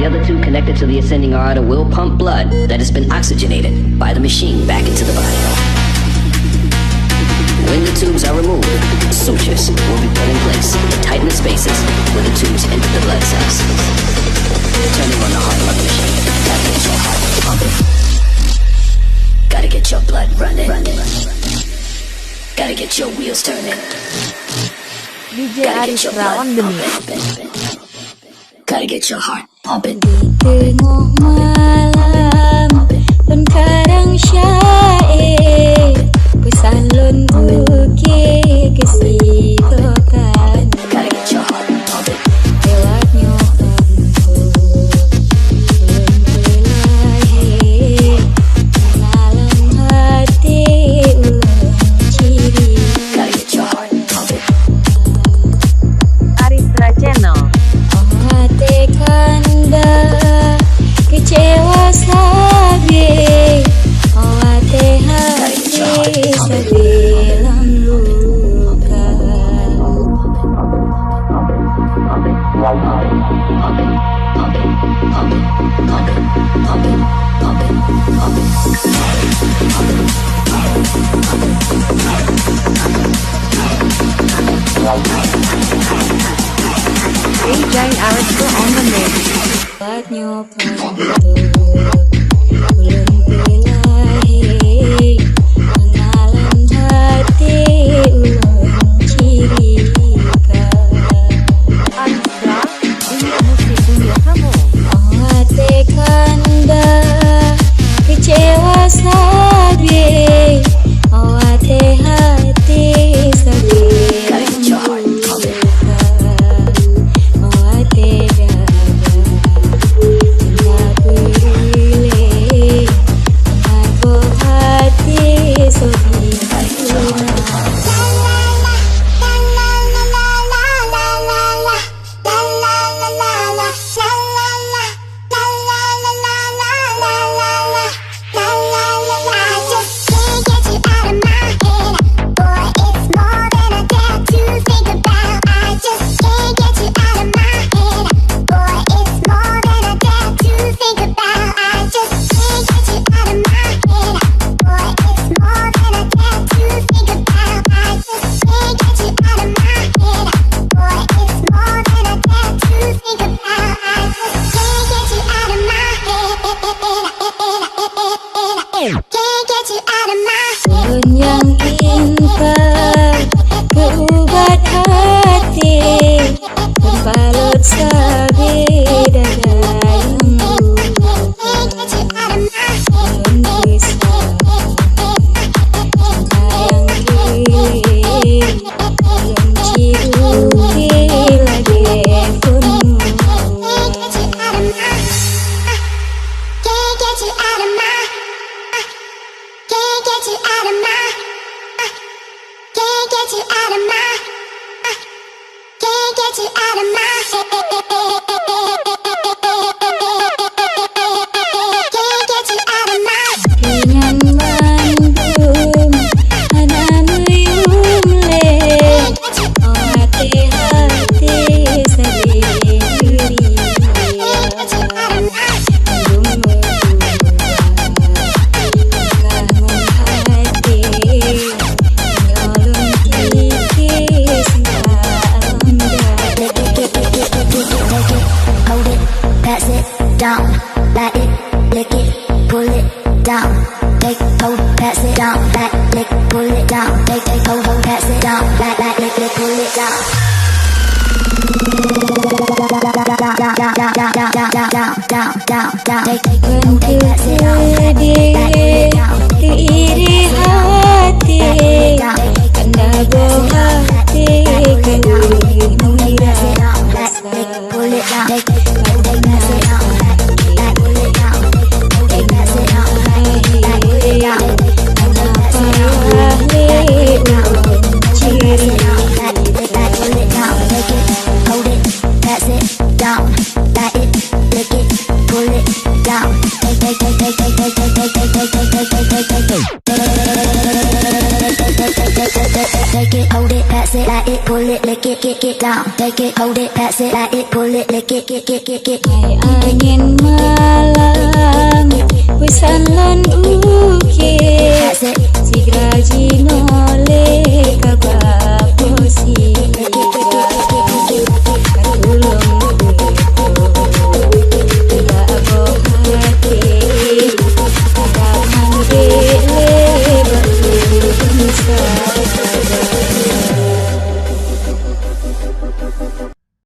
The other two connected to the ascending aorta will pump blood that has been oxygenated by the machine back into the body. When the tubes are removed, sutures will be put in place to tighten the spaces where the tubes enter the blood cells. Turning on the heart of the machine. Gotta get your heart pumping. Gotta get your blood running. Gotta get your wheels turning. DJ ARISTRA on the mix. Gotta get your heart pumping. Di tengah malam penkarang syair pesan lun uki kesitokan. Gotta get your heart pumping. Lewatnya dalam hati ulang ciri. Gotta get your heart pumping. ARISTRA Channel. Hati kanda kecewa sabi, hati sebilang luka. DJ ARISTRA on the mix. Buatnya ulun bilahi mengalam hati ulun cirika. ARISTRA, dunia musik dunia kamu. Hati kanda kecewa sabi, hati sebilang luka. Hati dada tidak pilih, aku hati sebilang Sun yang indah keubat hati, berbalut sabi dada yang luka. Belum bisa cinta yang gili, belum ciduki lagi pun. Kinyan mandum hana meyum le, hati sendiri belum berubah hati nyolong kikis anda. Hold it, pass it down, light it, lick it, pull it down. Take, hold, pass it down, lick, pull it down. Take, hold, pass it down, lick, pull it down. Bantu sedih diiri hati, kanda hati gembira rasa. Take it, hold it, pass it, light it, pull it, lick lick it down, take it, hold it, pass it, like it, pull it, lick it. Hai angin malam, wisan lan